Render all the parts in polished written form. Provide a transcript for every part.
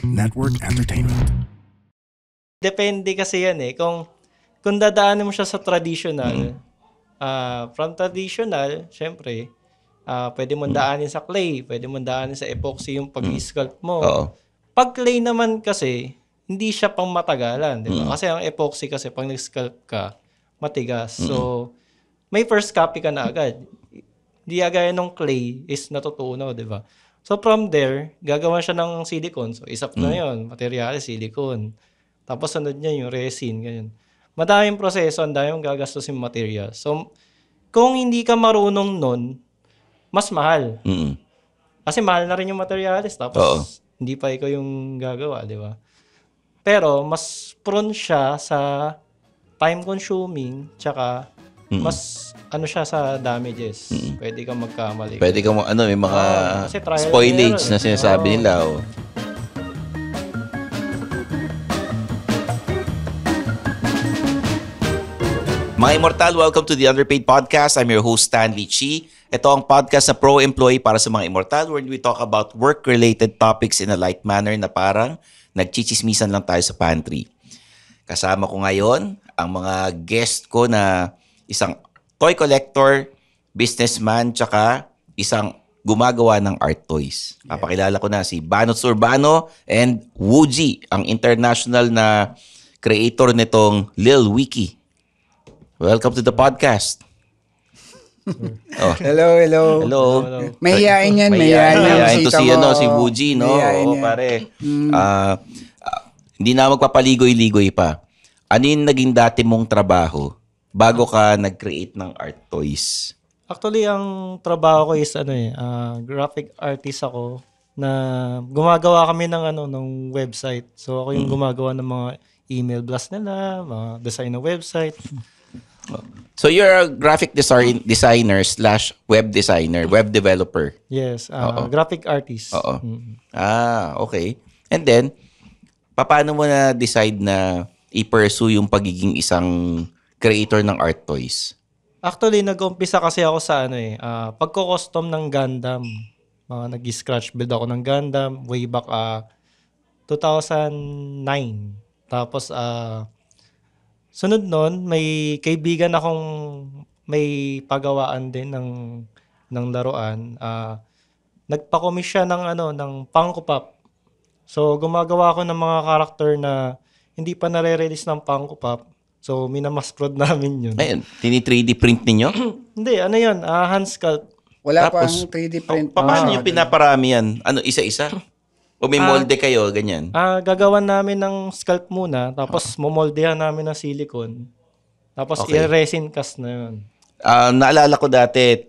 Network Entertainment. Depende kasi yan eh. Kung dadaanin mo siya sa traditional, from traditional, syempre, pwede mong daanin sa clay, pwede mong daanin sa epoxy yung pag-sculpt mo. Oo. Pag clay naman kasi, hindi siya pang matagalan, di ba? Kasi ang epoxy kasi, pag nag-sculpt ka, matigas. So, may first copy ka na agad. Hindi agad nung clay is natutunaw, di ba? So, from there, gagawa siya ng silicone. So, isap na yun. Materials, silicone. Tapos, sunod niya yung resin, ganyan. Madaming proseso, ang daming gagastusin material. So, kung hindi ka marunong nun, mas mahal. Kasi mahal na rin yung materials. Tapos, hindi pa ikaw yung gagawa, di ba? Pero, mas prone siya sa time-consuming, tsaka mas siya sa damages. Pwede kang magkamali. Pwede kang may mga kasi trial spoilage and error. na sinasabi nila. Mga Immortal, welcome to the Underpaid Podcast. I'm your host, Stanley Chi. Ito ang podcast na pro-employee para sa mga Immortal where we talk about work-related topics in a light manner na parang nagchichismisan lang tayo sa pantry. Kasama ko ngayon ang mga guest ko na isang toy collector, businessman, tsaka isang gumagawa ng art toys. Papakilala ko na si Banots Urbano and Wooji, ang international na creator nitong Lil Wiki. Welcome to the podcast. Hello. Mahihain yan. Mahihain to si Wooji, no? Oo, pare. Hindi na magpapaligoy-ligoy pa. Ano yung naging dati mong trabaho bago ka nag-create ng art toys? Actually, ang trabaho ko is graphic artist ako na gumagawa kami ng website. So ako yung gumagawa ng mga email blast nila, mga design ng website. So you're a graphic designer / web designer, web developer. Yes, graphic artist. Oo. Okay. And then, paano mo na decide na i-pursue yung pagiging isang creator ng art toys? Actually, nag-umpisa kasi ako sa pagko-custom ng Gundam. Nag-scratch build ako ng Gundam way back 2009. Tapos sunod nun, may kaibigan akong may pagawaan din ng laruan. Nagpa-commiss siya ng Funko Pop. So gumagawa ako ng mga karakter na hindi pa nare-release ng Funko Pop. So minamass prod namin yun. Ayun, tini-3D print ninyo? Hindi, yun? Hand sculpt. Wala Tapos, pang 3D print. Paano nyo pinaparami yan? Isa-isa? O may molde kayo, ganyan? Gagawan namin ng sculpt muna, tapos momoldehan namin ng silicone. Tapos i-resin cast na yun. Naalala ko dati,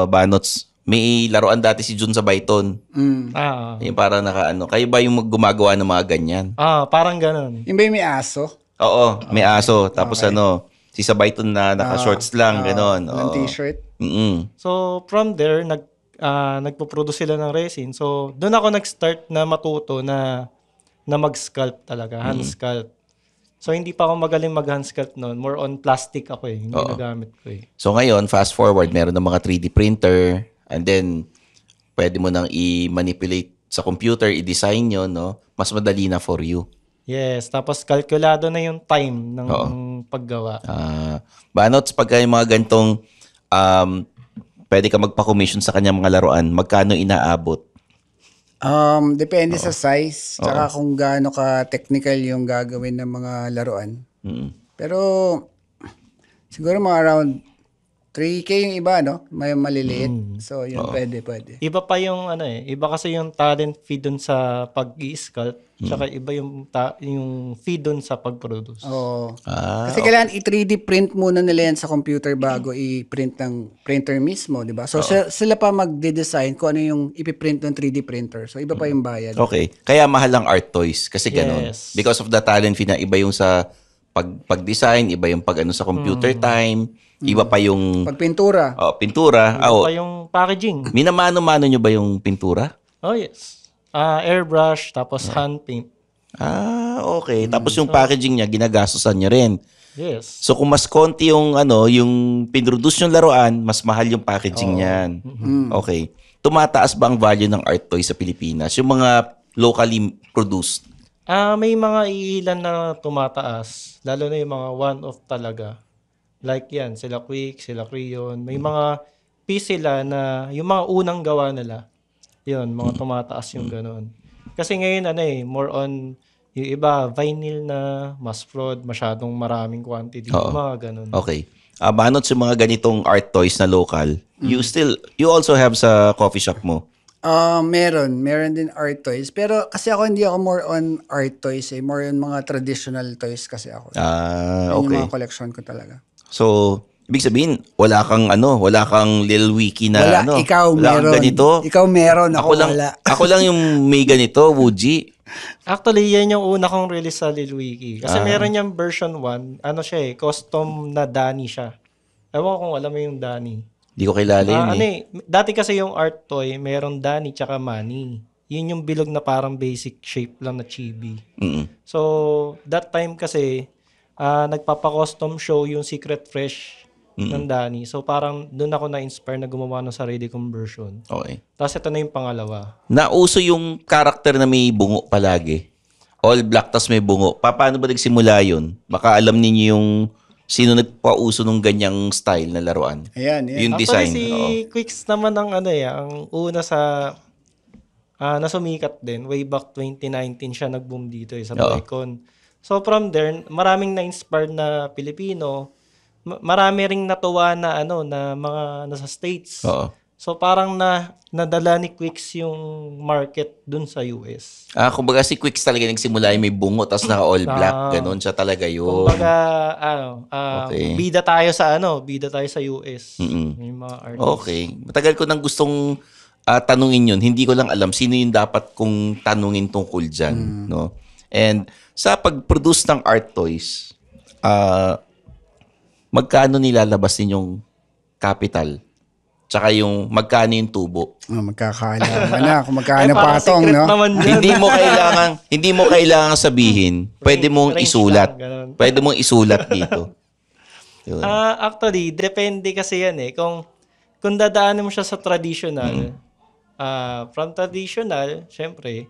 Banots, may laruan dati si Jun sa Byton. Yung parang kayo ba yung gumagawa ng mga ganyan? Parang ganun. Yung ba yung may aso? Oo, may aso. Tapos si Sabayton na naka-shorts lang, gano'n. Ng t-shirt. So, from there, nagpo-produce sila ng resin. So, doon ako nag-start na matuto na mag-sculpt talaga, hand sculpt. So, hindi pa ako magaling mag-hand sculpt noon. More on plastic ako hindi nagamit ko So, ngayon, fast forward, meron ng mga 3D printer and then, pwede mo nang i-manipulate sa computer, i-design yun, no? Mas madali na for you. Yes, tapos kalkulado na yung time ng paggawa. Banots, pagka yung mga gantong pwede ka magpa-commission sa kanyang mga laruan, magkano inaabot? Depende sa size, tsaka kung gaano ka technical yung gagawin ng mga laruan. Pero siguro mga around 3K yung iba, no? May maliliit. So, yun, pwede. Iba pa yung iba kasi yung talent fee dun sa pag-i-sculpt, tsaka iba yung fee dun sa pag-produce. Kasi kailangan i-3D print muna nila yan sa computer bago i-print ng printer mismo, di ba? So, sila pa magde-design kung ano yung ipiprint ng 3D printer. So, iba pa yung bayad. Okay. Kaya mahal ang art toys kasi ganun. Yes. Because of the talent fee na iba yung sa pag-design, iba yung sa computer time, iba pa yung pagpintura. Pintura. Iba pa yung packaging. Minamano-mano nyo ba yung pintura? Oh, yes. Airbrush, tapos hand paint. Okay. Tapos yung packaging niya, ginagastosan nyo rin. Yes. So kung mas konti yung yung pinroduce yung laruan, mas mahal yung packaging niyan. Okay. Tumataas ba ang value ng art toy sa Pilipinas? Yung mga locally produced? May mga iilan na tumataas, lalo na yung mga one-off talaga. Like yan, sila Quick, sila Creon. May mga piece sila na yung mga unang gawa nila. Yun, mga tumataas yung ganun. Kasi ngayon, more on yung iba, vinyl na, mass prod, masyadong maraming quantity. Oo. Mga ganun. Okay. Manot sa mga ganitong art toys na local, you also have sa coffee shop mo? Meron din art toys. Pero kasi ako hindi ako more on art toys more on mga traditional toys kasi ako. Yun yung Okay. mga collection ko talaga. So, ibig sabihin, wala kang Lil Wiki na Wala, ikaw wala kang meron. ganito. Ikaw meron, ako lang, wala. ako lang yung may ganito, Wuji. Actually, yan yung una kong release sa Lil Wiki. Kasi meron yung version 1, custom na Dani siya. Ewan ko kung alam mo yung Dani. Hindi ko kilala yun Dati kasi yung art toy, meron Dani tsaka Manny. Yun yung bilog na parang basic shape lang na chibi. Mm-mm. So, that time kasi, nagpapa-custom show yung Secret Fresh ng Dani. So, parang doon ako na-inspire na gumawa ng sarili kong version. Okay. Tapos ito na yung pangalawa. Nauso yung character na may bungo palagi. All black tas may bungo. Paano ba nagsimula yun? Baka alam ninyo yung sino nagpauso ng ganyang style na laruan. Ayan. Yung Actually, design. si Oo. Quicks naman ang una sa na sumikat din. Way back 2019 siya nag-boom dito sa Oo. Boycon. So from there, maraming na-inspired na Pilipino. Marami ring natuwa na na mga nasa States. Oo. So parang nadala ni Quicks yung market dun sa US. Kumbaga si Quicks talaga nagsimula yung may bungo tas naka all black. Ganon siya talaga yun. Kumbaga Okay. bida tayo sa US. Yung mga artists. Okay. Matagal ko nang gustong tanungin yun. Hindi ko lang alam sino yung dapat kong tanungin tungkol dyan. No? And sa pag-produce ng art toys, magkano nilalabas ninyong capital? Tsaka yung magkano yung tubo? Magkakaalam na kung magkano parang patong, secret no? naman yun. hindi mo kailangan sabihin. Pwede mong Range isulat. lang, ganun. Pwede mong isulat dito. Yun. Actually, depende kasi yan kung dadaanin mo siya sa traditional, from traditional, syempre,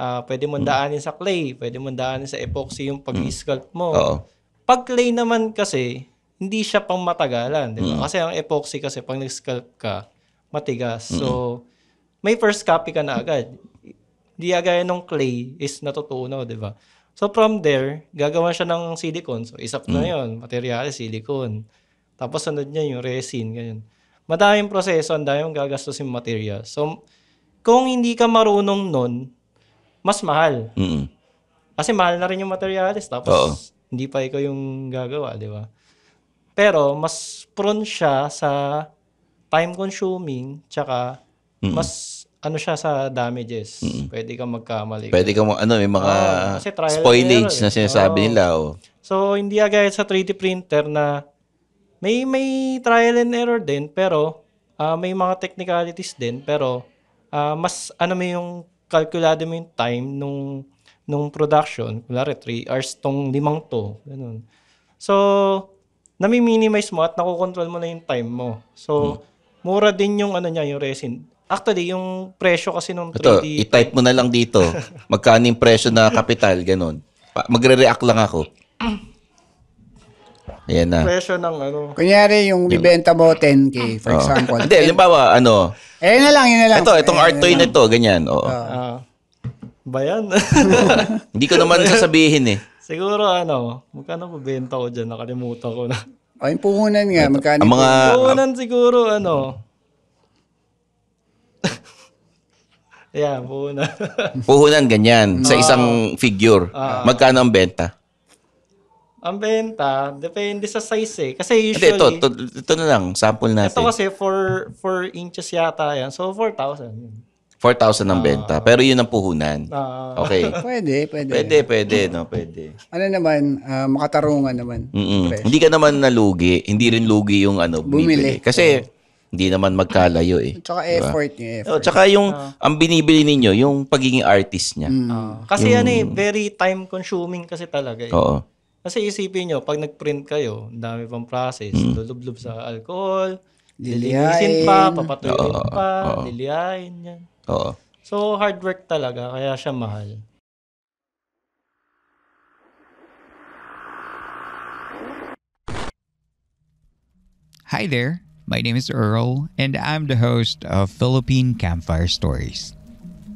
pwede mong daanin sa clay, pwede mong daanin sa epoxy yung pag-sculpt mo. Oo. Pag clay naman kasi, hindi siya pang matagalan, di ba? Kasi ang epoxy kasi, pag nag-sculpt ka, matigas. So, may first copy ka na agad. Hindi agad nung clay is natutunaw, di ba? So, from there, gagawa siya ng silicone. So, isap na yun. Materials, silicone. Tapos, sunod niya yung resin, ganyan. Madaming proseso, ang daming gagastusin material. So, kung hindi ka marunong nun, mas mahal. Mm-mm. Kasi mahal na rin yung materials. Tapos, Oo. hindi pa ikaw yung gagawa, di ba? Pero, mas prone siya sa time-consuming, tsaka mas siya sa damages. Pwede kang magkamali. Pwede ka may mga kasi trial and spoilage error na sinasabi nila. Oh. So, hindi agad sa 3D printer na may trial and error din, pero may mga technicalities din, pero mas mo yung kalkulado mo yung time nung production. Kunwari, 3 hours tong 5 to. Ganun. So, nami-minimize mo at nakokontrol mo na yung time mo. So, mura din yung yung resin. Actually, yung presyo kasi nung 3D... Ito, i-type mo na lang dito. Magkano yung presyo na kapital, ganun. Magre-react lang ako. Ayan na. presyo ng Kunyari, yung bibenta mo 10K, for example. Hindi, halimbawa, Yun na lang. itong art toy na to, ganyan. Oo. ba yan? Hindi ko naman sasabihin eh. Siguro magkano ba benta ko dyan? Nakalimutan ko na. O, yung puhunan nga, magkano Ang mga... Puhunan siguro yeah, puhunan. Puhunan, ganyan. Sa isang figure. Magkano ang benta? Ang benta, depende sa size eh. Kasi Hindi, usually, ito na lang. Sample natin. ito kasi 4 inches yata yan. So, 4,000. 4,000 ang benta. Pero yun ang puhunan. Okay. Pwede. Pwede, no? Pwede. Ano naman, makatarungan naman. Presyo. Hindi ka naman nalugi. Hindi rin lugi yung bumibili. Bumili. Kasi, hindi naman magkalayo eh. Tsaka effort niya. Tsaka yung, ang binibili ninyo, yung pagiging artist niya. Kasi very time consuming kasi talaga eh. Oo. Kasi isipin nyo, pag nag-print kayo, ang dami pang process, lulublob sa alcohol, lilinisin pa, papatuyuin pa, liliyain yan. Oo. So, hard work talaga, kaya siya mahal. Hi there, my name is Earl, and I'm the host of Philippine Campfire Stories.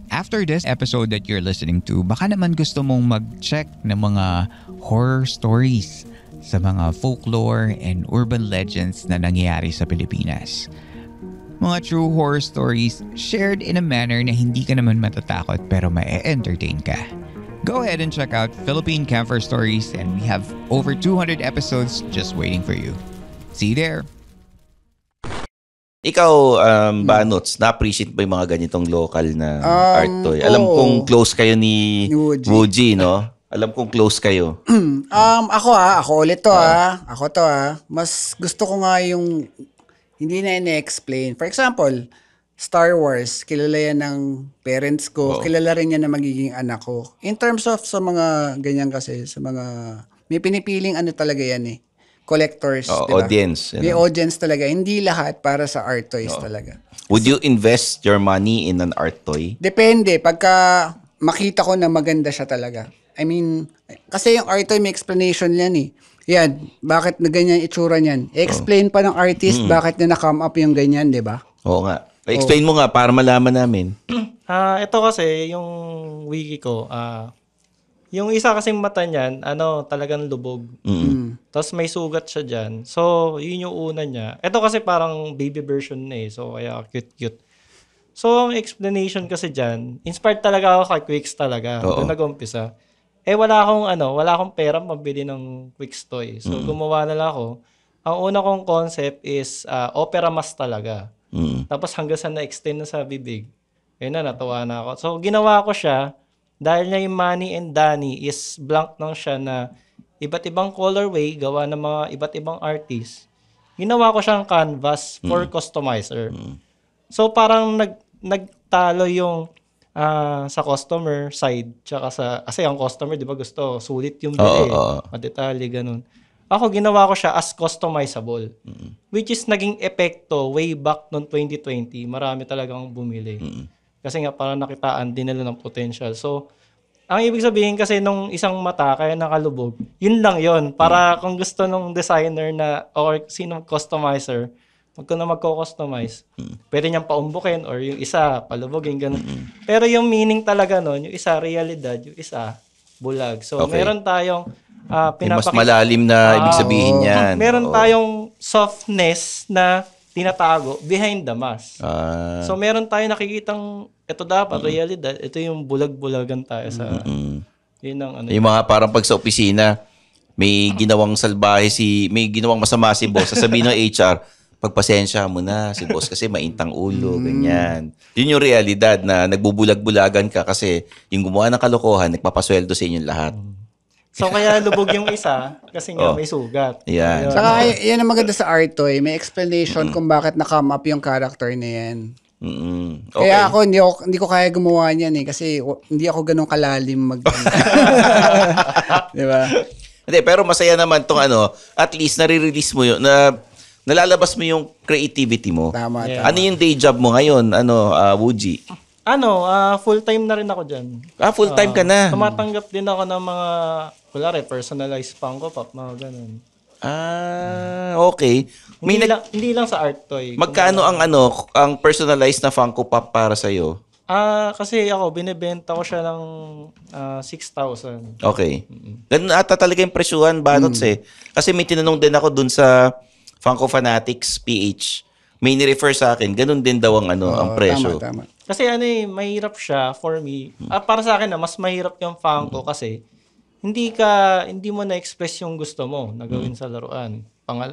After this episode that you're listening to, baka naman gusto mong mag-check ng mga horror stories sa mga folklore and urban legends na nangyayari sa Pilipinas. Mga true horror stories shared in a manner na hindi ka naman matatakot pero ma-entertain ka. Go ahead and check out Philippine Campfire Stories, and we have over 200 episodes just waiting for you. See you there! Ikaw, Banots, na-appreciate ba yung mga ganitong local na art toy? Alam oo. kong close kayo ni Wooji. Wooji, no? Alam kong close kayo. Ako ulit to Ako to Mas gusto ko nga yung hindi na ina-explain. For example, Star Wars, kilala yan ng parents ko, kilala rin yan na magiging anak ko. In terms of sa mga ganyan kasi, sa mga, may pinipiling ano talaga yan eh. Collectors, diba? Audience. May audience talaga. Hindi lahat para sa art toys talaga. Would you invest your money in an art toy? Depende. Pagka makita ko na maganda siya talaga. I mean, kasi yung art toy may explanation yan eh. Yan, bakit na ganyan itsura niyan? Explain pa ng artist bakit na na-come up yung ganyan, di ba? Oo nga. Explain mo nga para malaman namin. Ito kasi, yung wiki ko, yung isa kasing mata niyan, talagang lubog. Tapos may sugat siya dyan. So, yun yung una niya. Ito kasi parang baby version na eh. So, kaya cute-cute. So, ang explanation kasi dyan, inspired talaga ako kay Quicks talaga. Doon nag-umpisa. Wala akong pera mabili ng Quicks toy. So, gumawa na lang ako. Ang una kong concept is opera mask talaga. Tapos hanggang sa na-extend na sa bibig. Natuwa na ako. So, ginawa ko siya. Dahil niya yung Manny and Danny is blank lang siya na iba't ibang colorway gawa ng mga iba't ibang artist. Ginawa ko siyang canvas for customizer. So parang nagtalo yung sa customer side tsaka kasi ang customer 'di ba gusto sulit yung bili, madetalye ganun. Ako ginawa ko siya as customizable. Which is naging epekto way back noong 2020, marami talagang bumili. Kasi nga parang nakitaan din nila ng potential. So, ang ibig sabihin kasi nung isang mata kaya nakalubog, yun lang yun. Para kung gusto nung designer na or sino customizer, magko-customize, pwede niyang paumbukin or yung isa palubogin, ganun. Pero yung meaning talaga nun, yung isa realidad, yung isa bulag. So, meron tayong Mas malalim na ibig sabihin yan. Meron tayong softness na tinatago behind the mask. So, meron tayong nakikitang ito dapat, realidad. Ito yung bulag-bulagan tayo sa... Yun ang yung mga parang pag sa opisina, may ginawang salbahe may ginawang masama si boss. Sasabihin ng HR, pagpasensya mo na si boss kasi maintang ulo, ganyan. Yun yung realidad na nagbubulag-bulagan ka kasi yung gumawa ng kalokohan, nagpapasweldo sa inyong lahat. So, kaya lubog yung isa kasi nga may sugat. Yan. Saka yan ang maganda sa art toy. May explanation kung bakit na-come up yung character na yan. Okay. Kaya ako, hindi ko kaya gumawa niyan eh. Kasi hindi ako ganun kalalim Di ba? Hindi, pero masaya naman tong at least nare-release mo yun, nalalabas mo yung creativity mo. Tama. Ano yung day job mo ngayon, Wooji? Full-time na rin ako dyan. Full-time ka na. Tumatanggap din ako ng mga, personalized Funko Pop, mga ganun. Okay. Hindi lang sa art toy. Magkano ang personalized na Funko Pop para sa iyo? Kasi ako binebenta ko siya ng 6,000. Okay. Ganun ata talaga yung presyuhan, Banots eh. Kasi may tinanong din ako dun sa Funko Fanatics PH. May ni-refer sa akin, ganun din daw ang ang presyo. Tama. Kasi mahirap siya for me. Para sa akin mas mahirap yung Funko kasi hindi mo na-express yung gusto mo na gawin sa laruan.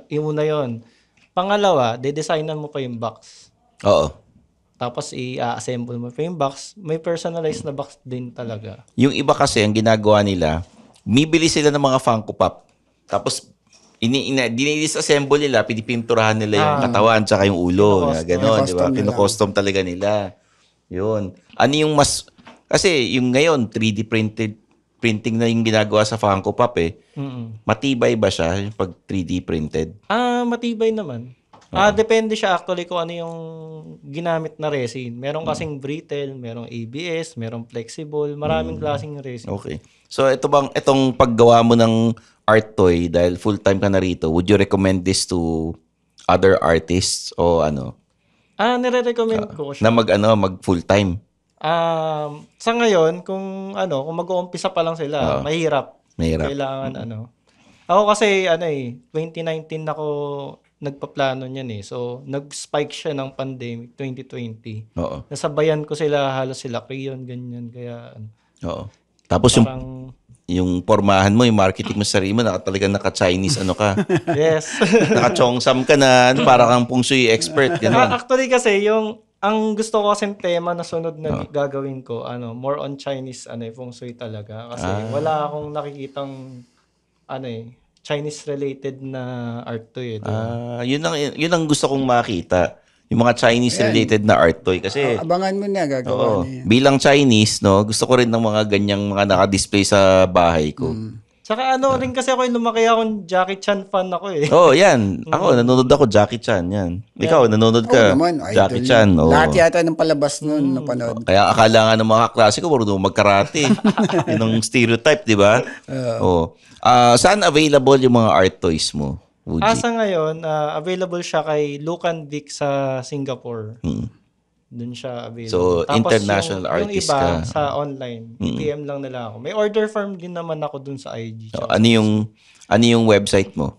Yung una yun. Pangalawa, de-designan mo pa yung box. Oo. Tapos i-assemble mo pa yung box. May personalized na box din talaga. Yung iba kasi, ang ginagawa nila, bibili sila ng mga Funko Pop. Tapos, dinisassemble nila, pinipinturahan nila yung katawan tsaka yung ulo. Ganon, di ba? Pinocustom talaga nila. Yun. Ano yung mas... Kasi yung ngayon, 3D printing na yung ginagawa sa Funko Pop eh. Matibay ba siya pag 3D printed? Matibay naman. Depende siya actually kung ano yung ginamit na resin. Meron kasing brittle, merong ABS, merong flexible, maraming klaseng resin. Okay. So itong paggawa mo ng art toy dahil full-time ka na rito, would you recommend this to other artists o ano? Nire-recommend ko siya. Na mag full-time? Sa ngayon, kung mag-uumpisa pa lang sila, mahirap. Mahirap. Kailangan Ako kasi 2019 ako nagpaplano niyan eh. So, nag-spike siya ng pandemic 2020. Oo. Nasabayan ko halos sila Creon, ganyan. Kaya, Oo. Tapos yung pormahan mo, yung marketing mo sa sarili mo, talagang naka-Chinese ka. yes. Naka-chongsam ka na, para kang feng shui expert. Ganun. Actually kasi, ang gusto ko kasing tema na sunod na gagawin ko, more on Chinese, feng shui talaga. Kasi wala akong nakikitang, Chinese-related na art toy. Yun ang gusto kong makita. Yung mga Chinese-related na art toy. Kasi, abangan mo na, gagawa niya. Bilang Chinese, gusto ko rin ng mga ganyang mga naka-display sa bahay ko. Tsaka rin kasi ako lumaki akong Jackie Chan fan ako eh. Yan. Ako, nanonood ako Jackie Chan. Yan. Ikaw, nanonood ka naman, Jackie Chan. Lahat yata ng palabas nun napanood. Kaya akala nga ng mga kaklase ko, marunong magkarate. Yun ang stereotype, di ba? Saan available yung mga art toys mo, Woody? Sa ngayon, available siya kay Lucan Vic sa Singapore. Doon siya available. So, tapos international yung artist iba, ka. sa online. PM lang nila ako. May order form din naman ako dun sa IG. Ano yung website mo?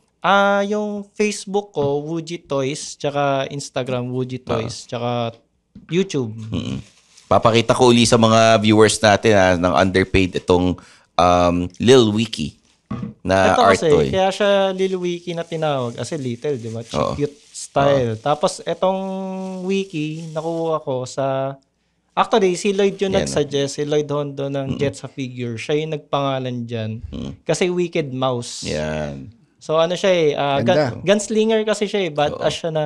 Yung Facebook ko, Woody Toys, tsaka Instagram, Woody Toys, tsaka YouTube. Papakita ko uli sa mga viewers natin ng underpaid itong Lil Wiki na ito art kasi, toy. kaya siya Lil Wiki na tinawag kasi little, di ba? Cute style. Tapos, etong wiki, nakuha ko sa... Actually, si Lloyd yung nag-suggest, si Lloyd Hondo ng Get sa Figure. Siya yung nagpangalan dyan. Kasi Wicked Mouse. Yan. So, siya gunslinger kasi siya badass siya na,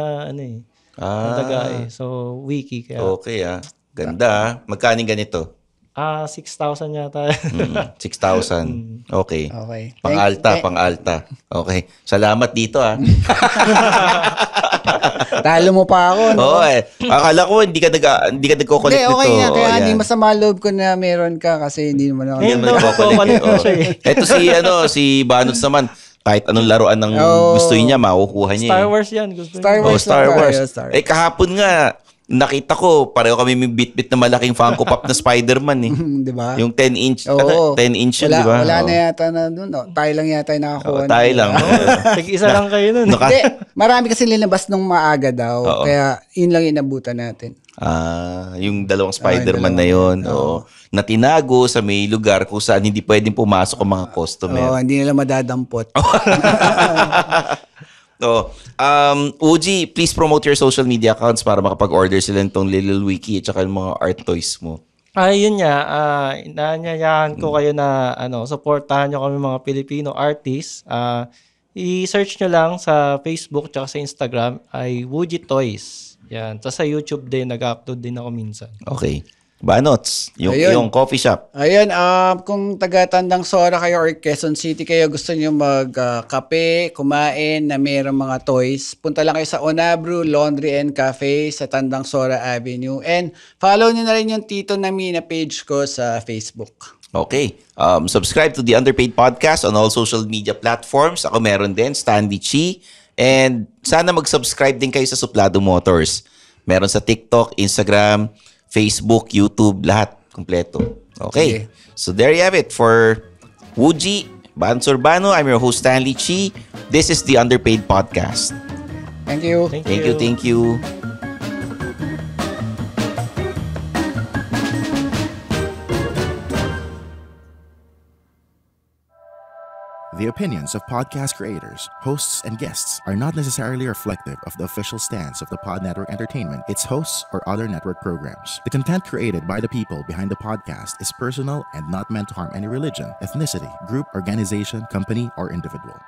So, wiki. Kaya, Okay Ganda Magkano ganito? 6,000 yata. 6,000. Okay. Okay. Pang-alta. Okay. Salamat dito Talo mo pa ako, no? Oo Akala ko hindi ka nagko-collect nito. Okay na, kaya hindi masama loob ko na meron ka kasi hindi naman ako. Hindi naman nagko-collect. Ito si Banots naman. Kahit anong laruan ng gusto niya, makukuha niya. Star Wars yan. Gusto Star Wars. Star Wars. Star Wars. Kahapon nga, nakita ko, pareho kami may bit-bit na malaking Funko Pop na Spider-Man Di ba? Yung 10-inch. 10-inch yun, di ba? Wala na yata na doon. Tayo lang yata yung nakakuha. Tayo lang. Tig-isa lang kayo nun. Hindi, marami kasi linabas nung maaga daw. Kaya yun lang inabutan natin. Yung dalawang Spider-Man na yun. Na tinago sa may lugar kung saan hindi pwedeng pumasok ang mga customer. Hindi nila madadampot. Uji, please promote your social media accounts para makapag-order sila nitong Lil Wiki at saka yung mga art toys mo. Yun nga, inaanyayahan ko kayo na supportahan nyo kami mga Filipino artists. I-search nyo lang sa Facebook at sa Instagram ay Woody Toys. Yan. Tapos sa YouTube din, nag-upload din ako minsan. Okay. Banots, yung coffee shop. Ayun, kung taga-Tandang Sora kayo or Quezon City kayo, gusto nyo mag-kape, kumain na mayroong mga toys, punta lang kayo sa Onabru Laundry and Cafe sa Tandang Sora Avenue. And follow nyo na rin yung Tito Nami na page ko sa Facebook. Okay. Subscribe to the Underpaid Podcast on all social media platforms. Ako meron din, Stanley Chi. And sana mag-subscribe din kayo sa Suplado Motors. Meron sa TikTok, Instagram, Facebook, YouTube, lahat. Kompleto. Okay. So there you have it. For Woody Bansurbano, I'm your host, Stanley Chi. This is the Underpaid Podcast. Thank you. Thank you. The opinions of podcast creators, hosts, and guests are not necessarily reflective of the official stance of the Pod Network Entertainment, its hosts, or other network programs. The content created by the people behind the podcast is personal and not meant to harm any religion, ethnicity, group, organization, company, or individual.